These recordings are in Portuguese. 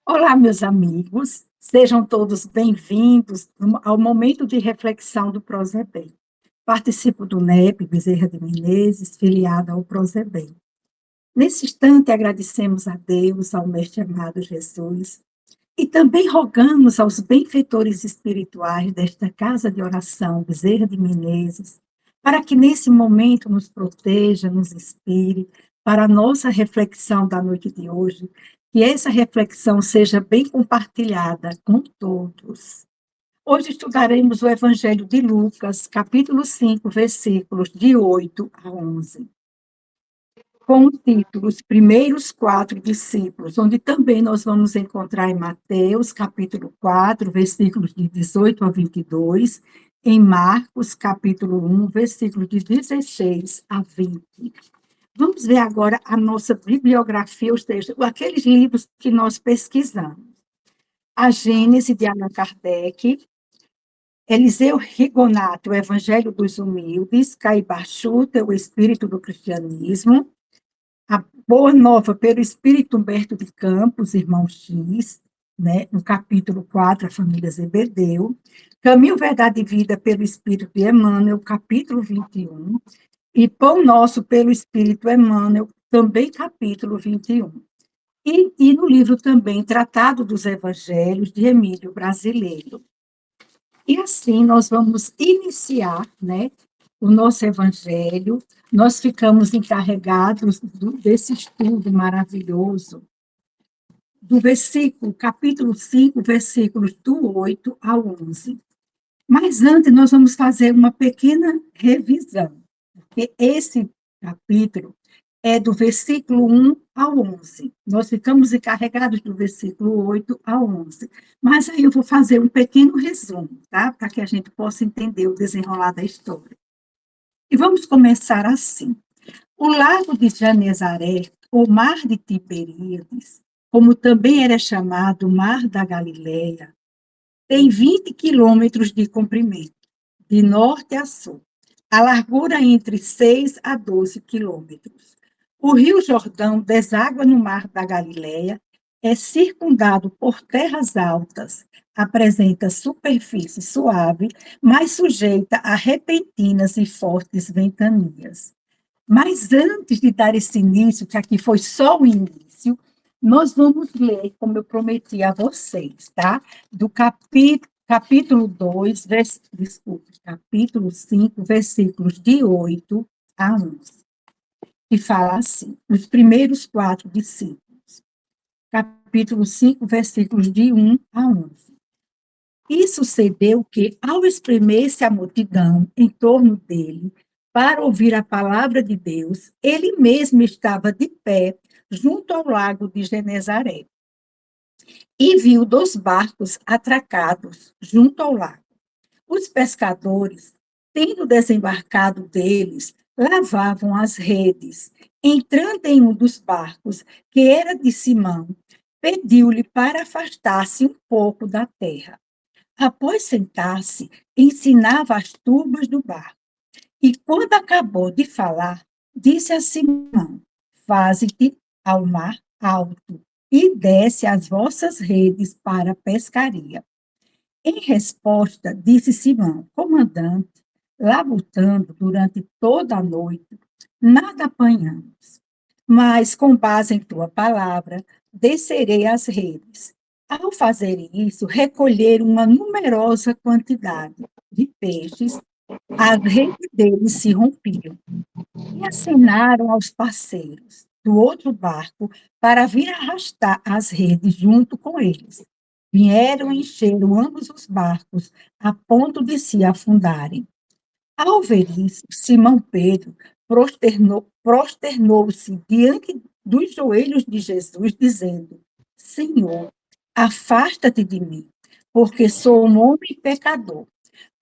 Olá, meus amigos, sejam todos bem-vindos ao momento de reflexão do Prozebem. Participo do NEP Bezerra de Menezes, filiada ao Prozebem. Nesse instante, agradecemos a Deus, ao Mestre amado Jesus, e também rogamos aos benfeitores espirituais desta casa de oração Bezerra de Menezes, para que nesse momento nos proteja, nos inspire para a nossa reflexão da noite de hoje, que essa reflexão seja bem compartilhada com todos. Hoje estudaremos o Evangelho de Lucas, capítulo 5, versículos de 8 a 11, com o título Os Primeiros Quatro Discípulos, onde também nós vamos encontrar em Mateus, capítulo 4, versículos de 18 a 22, em Marcos, capítulo 1, versículos de 16 a 20. Vamos ver agora a nossa bibliografia, ou seja, aqueles livros que nós pesquisamos. A Gênese, de Allan Kardec, Eliseu Rigonato, o Evangelho dos Humildes, Caibar Schutter, o Espírito do Cristianismo, a Boa Nova pelo Espírito Humberto de Campos, Irmão X, né, no capítulo 4, a família Zebedeu, Caminho, Verdade e Vida pelo Espírito de Emmanuel, capítulo 21, e Pão Nosso pelo Espírito Emmanuel, também capítulo 21. E no livro também Tratado dos Evangelhos, de Emílio Brasileiro. E assim nós vamos iniciar, né, o nosso evangelho. Nós ficamos encarregados desse estudo maravilhoso, do versículo, capítulo 5, versículos do 8 ao 11. Mas antes nós vamos fazer uma pequena revisão, porque esse capítulo é do versículo 1 ao 11. Nós ficamos encarregados do versículo 8 ao 11. Mas aí eu vou fazer um pequeno resumo, tá? Para que a gente possa entender o desenrolar da história. E vamos começar assim. O lago de Genezaré, ou Mar de Tiberíades, como também era chamado Mar da Galileia, tem 20 quilômetros de comprimento, de norte a sul. A largura entre 6 a 12 quilômetros. O Rio Jordão deságua no Mar da Galileia, é circundado por terras altas, apresenta superfície suave, mas sujeita a repentinas e fortes ventanias. Mas antes de dar esse início, que aqui foi só o início, nós vamos ler, como eu prometi a vocês, tá? Do capítulo 2, desculpe, capítulo 5, versículos de 8 a 11, que fala assim, os primeiros quatro discípulos. Capítulo 5, versículos de 1 a 11. E sucedeu que, ao espremer-se a multidão em torno dele, para ouvir a palavra de Deus, ele mesmo estava de pé, junto ao lago de Genezaré, e viu 2 barcos atracados junto ao lago. Os pescadores, tendo desembarcado deles, lavavam as redes. Entrando em um dos barcos, que era de Simão, pediu-lhe para afastar-se um pouco da terra. Após sentar-se, ensinava as turbas do barco. E quando acabou de falar, disse a Simão: Faze-te ao mar alto e desce as vossas redes para a pescaria. Em resposta, disse Simão: Comandante, labutando durante toda a noite, nada apanhamos. Mas, com base em tua palavra, descerei as redes. Ao fazerem isso, recolheram uma numerosa quantidade de peixes, as redes deles se rompiam. E acenaram aos parceiros do outro barco para vir arrastar as redes junto com eles. Vieram e encheram ambos os barcos, a ponto de se afundarem. Ao ver isso, Simão Pedro prosternou-se diante dos joelhos de Jesus, dizendo: Senhor, afasta-te de mim, porque sou um homem pecador.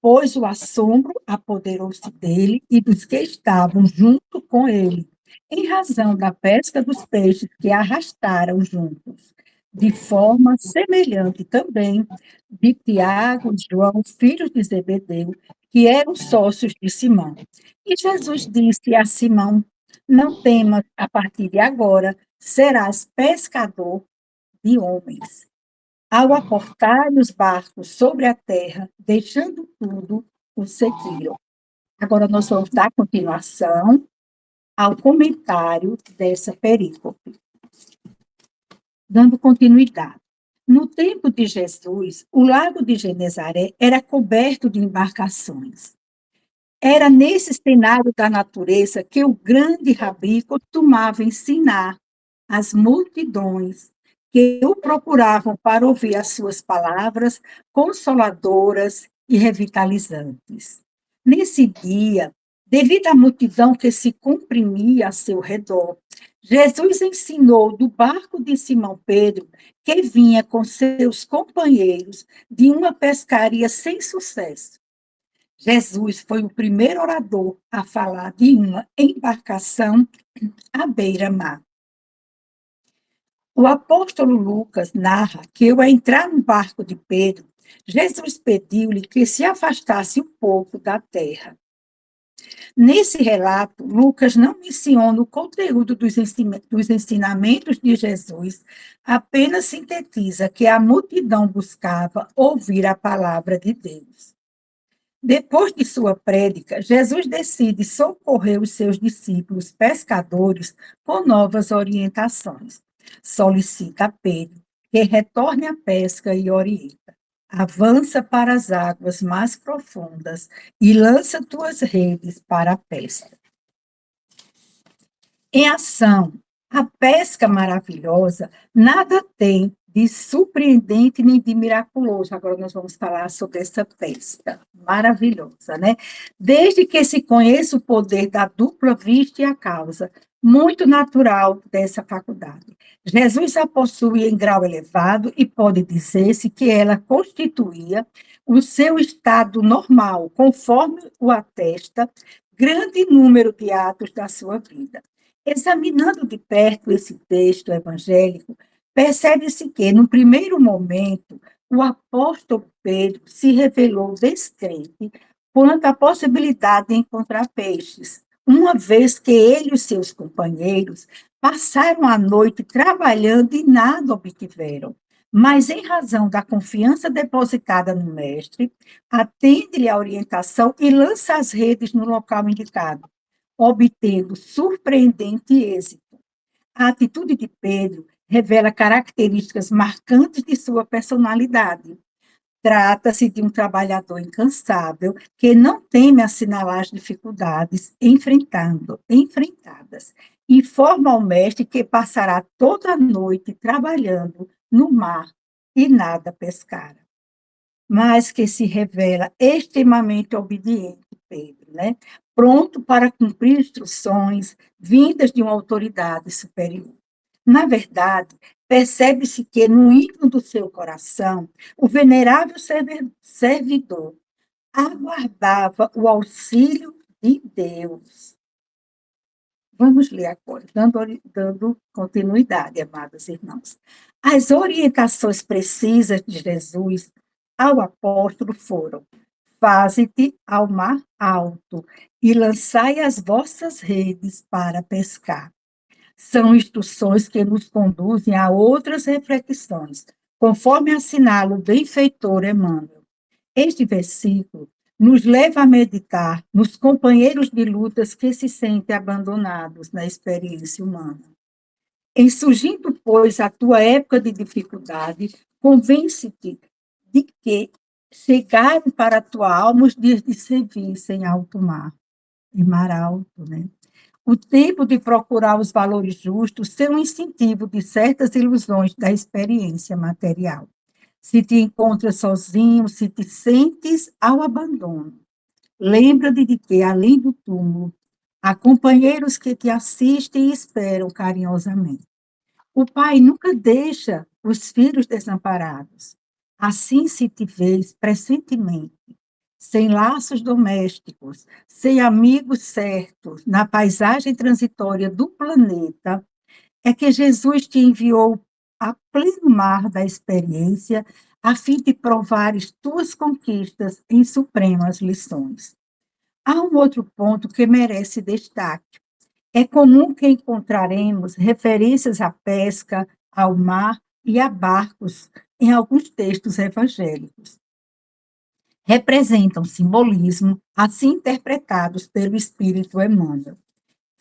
Pois o assombro apoderou-se dele e dos que estavam junto com ele, em razão da pesca dos peixes que arrastaram juntos. De forma semelhante também de Tiago e João, filhos de Zebedeu, que eram sócios de Simão. E Jesus disse a Simão: Não temas, a partir de agora serás pescador de homens. Ao aportarem os barcos sobre a terra, deixando tudo, o seguiram. Agora nós vamos dar continuação ao comentário dessa perícope, dando continuidade. No tempo de Jesus, o lago de Genezaré era coberto de embarcações. Era nesse cenário da natureza que o grande rabi costumava ensinar as multidões que o procuravam para ouvir as suas palavras consoladoras e revitalizantes. Nesse dia, devido à multidão que se comprimia a seu redor, Jesus ensinou do barco de Simão Pedro, que vinha com seus companheiros de uma pescaria sem sucesso. Jesus foi o primeiro orador a falar de uma embarcação à beira-mar. O apóstolo Lucas narra que, ao entrar no barco de Pedro, Jesus pediu-lhe que se afastasse um pouco da terra. Nesse relato, Lucas não menciona o conteúdo dos ensinamentos de Jesus, apenas sintetiza que a multidão buscava ouvir a palavra de Deus. Depois de sua prédica, Jesus decide socorrer os seus discípulos pescadores com novas orientações. Solicita a Pedro que retorne à pesca e orienta. Avança para as águas mais profundas e lança tuas redes para a pesca. Em ação, a pesca maravilhosa nada tem de surpreendente nem de miraculoso. Agora nós vamos falar sobre essa pesca maravilhosa, né? Desde que se conheça o poder da dupla vista e a causa, muito natural dessa faculdade. Jesus a possui em grau elevado e pode dizer-se que ela constituía o seu estado normal, conforme o atesta grande número de atos da sua vida. Examinando de perto esse texto evangélico, percebe-se que, no primeiro momento, o apóstolo Pedro se revelou descrente quanto à possibilidade de encontrar peixes, uma vez que ele e os seus companheiros passaram a noite trabalhando e nada obtiveram. Mas, em razão da confiança depositada no mestre, atende-lhe a orientação e lança as redes no local indicado, obtendo surpreendente êxito. A atitude de Pedro revela características marcantes de sua personalidade. Trata-se de um trabalhador incansável que não teme assinalar as dificuldades enfrentadas. Informa ao mestre que passará toda a noite trabalhando no mar e nada pescara. Mas que se revela extremamente obediente, Pedro, né? Pronto para cumprir instruções vindas de uma autoridade superior. Na verdade, percebe-se que, no íntimo do seu coração, o venerável servidor aguardava o auxílio de Deus. Vamos ler agora, dando continuidade, amados irmãos. As orientações precisas de Jesus ao apóstolo foram: faze-te ao mar alto e lançai as vossas redes para pescar. São instruções que nos conduzem a outras reflexões, conforme assinala o benfeitor Emmanuel. Este versículo nos leva a meditar nos companheiros de lutas que se sentem abandonados na experiência humana. Em surgindo, pois, a tua época de dificuldade, convence-te de que chegaram para a tua alma os dias de serviço em alto mar, em mar alto, né? O tempo de procurar os valores justos ser um incentivo de certas ilusões da experiência material. Se te encontras sozinho, se te sentes ao abandono, lembra-te de que, além do túmulo, há companheiros que te assistem e esperam carinhosamente. O pai nunca deixa os filhos desamparados. Assim, se te vês pressentemente, sem laços domésticos, sem amigos certos, na paisagem transitória do planeta, é que Jesus te enviou a pleno mar da experiência, a fim de provares tuas conquistas em supremas lições. Há um outro ponto que merece destaque. É comum que encontraremos referências à pesca, ao mar, e a barcos em alguns textos evangélicos. Representam simbolismo, assim interpretados pelo espírito Emmanuel.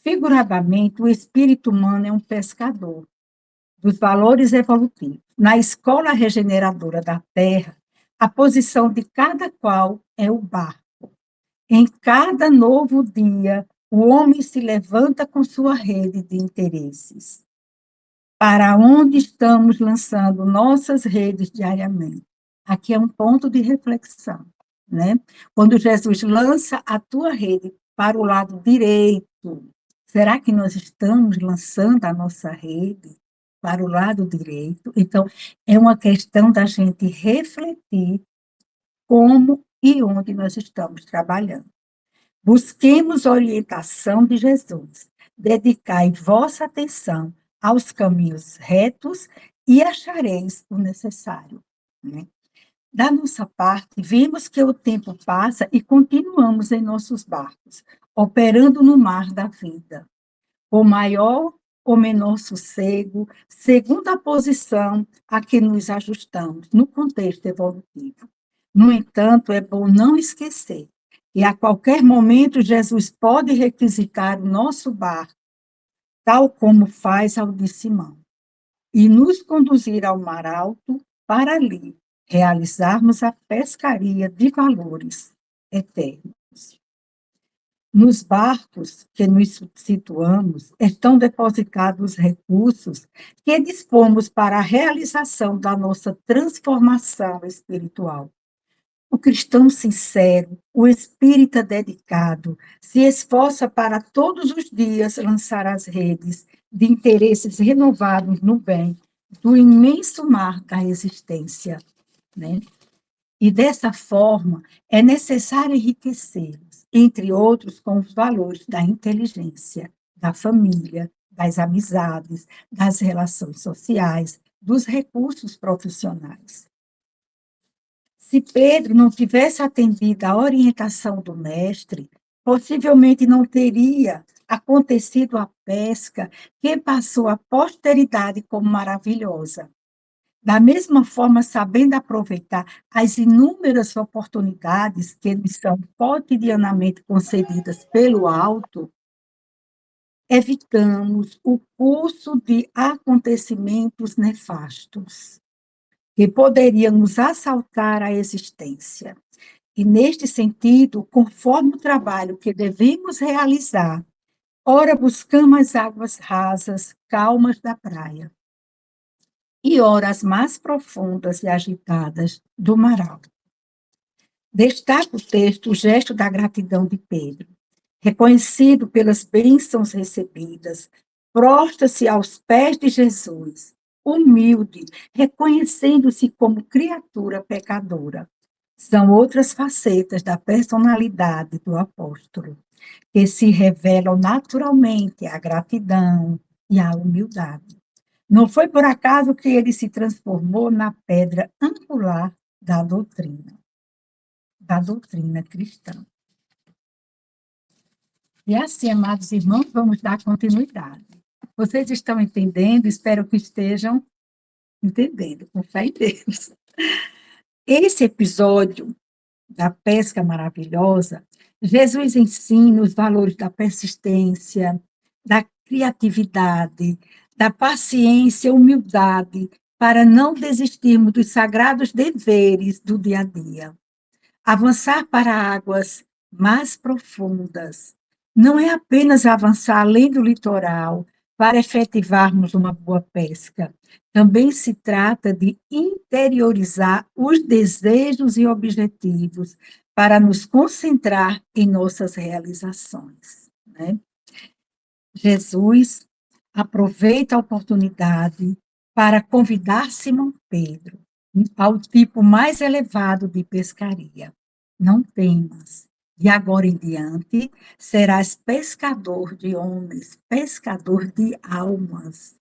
Figuradamente, o espírito humano é um pescador dos valores evolutivos. Na escola regeneradora da Terra, a posição de cada qual é o barco. Em cada novo dia, o homem se levanta com sua rede de interesses. Para onde estamos lançando nossas redes diariamente? Aqui é um ponto de reflexão, né? Quando Jesus lança a tua rede para o lado direito, será que nós estamos lançando a nossa rede para o lado direito? Então, é uma questão da gente refletir como e onde nós estamos trabalhando. Busquemos orientação de Jesus. Dedicai vossa atenção aos caminhos retos e achareis o necessário. Né? Da nossa parte, vimos que o tempo passa e continuamos em nossos barcos, operando no mar da vida. O maior ou menor sossego, segundo a posição a que nos ajustamos no contexto evolutivo. No entanto, é bom não esquecer que a qualquer momento Jesus pode requisitar o nosso barco, tal como faz ao de Simão, e nos conduzir ao mar alto para ali realizarmos a pescaria de valores eternos. Nos barcos que nos situamos, estão depositados recursos que dispomos para a realização da nossa transformação espiritual. O cristão sincero, o espírita dedicado, se esforça para todos os dias lançar as redes de interesses renovados no bem do imenso mar da existência, né? E dessa forma é necessário enriquecê-los, entre outros, com os valores da inteligência, da família, das amizades, das relações sociais, dos recursos profissionais. Se Pedro não tivesse atendido à orientação do mestre, possivelmente não teria acontecido a pesca que passou à posteridade como maravilhosa. Da mesma forma, sabendo aproveitar as inúmeras oportunidades que nos são cotidianamente concedidas pelo alto, evitamos o curso de acontecimentos nefastos que poderiam nos assaltar a existência. E, neste sentido, conforme o trabalho que devemos realizar, ora buscamos as águas rasas, calmas da praia, e ora as mais profundas e agitadas do mar alto. Destaca o texto o gesto da gratidão de Pedro. Reconhecido pelas bênçãos recebidas, prostra-se aos pés de Jesus, humilde, reconhecendo-se como criatura pecadora. São outras facetas da personalidade do apóstolo, que se revelam naturalmente a gratidão e a humildade. Não foi por acaso que ele se transformou na pedra angular da doutrina cristã. E assim, amados irmãos, vamos dar continuidade. Vocês estão entendendo? Espero que estejam entendendo, com fé em Deus. Esse episódio da pesca maravilhosa, Jesus ensina os valores da persistência, da criatividade, da paciência, humildade, para não desistirmos dos sagrados deveres do dia a dia. Avançar para águas mais profundas não é apenas avançar além do litoral para efetivarmos uma boa pesca. Também se trata de interiorizar os desejos e objetivos para nos concentrar em nossas realizações, né? Jesus aproveita a oportunidade para convidar Simão Pedro ao tipo mais elevado de pescaria. Não temas, de agora em diante serás pescador de homens, pescador de almas.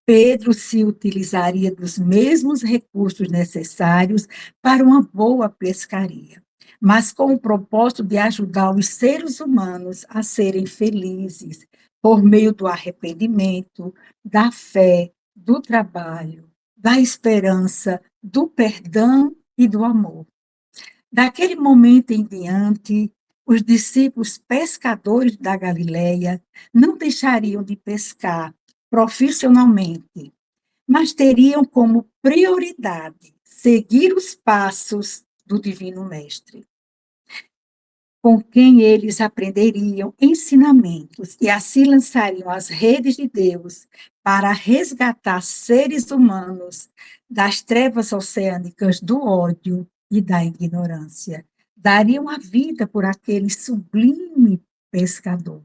Pedro se utilizaria dos mesmos recursos necessários para uma boa pescaria, mas com o propósito de ajudar os seres humanos a serem felizes por meio do arrependimento, da fé, do trabalho da esperança, do perdão e do amor. Daquele momento em diante, os discípulos pescadores da Galileia não deixariam de pescar profissionalmente, mas teriam como prioridade seguir os passos do Divino Mestre, com quem eles aprenderiam ensinamentos e assim lançariam as redes de Deus para resgatar seres humanos das trevas oceânicas do ódio e da ignorância. Dariam a vida por aquele sublime pescador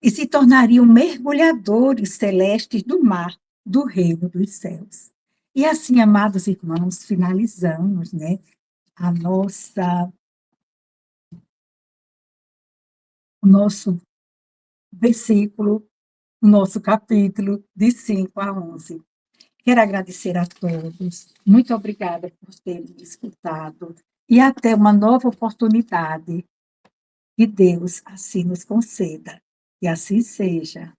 e se tornariam mergulhadores celestes do mar do reino dos céus. E assim, amados irmãos, finalizamos, né, a o nosso versículo, o nosso capítulo de 5 a 11. Quero agradecer a todos. Muito obrigada por terem me escutado e até uma nova oportunidade que Deus assim nos conceda. Que assim seja.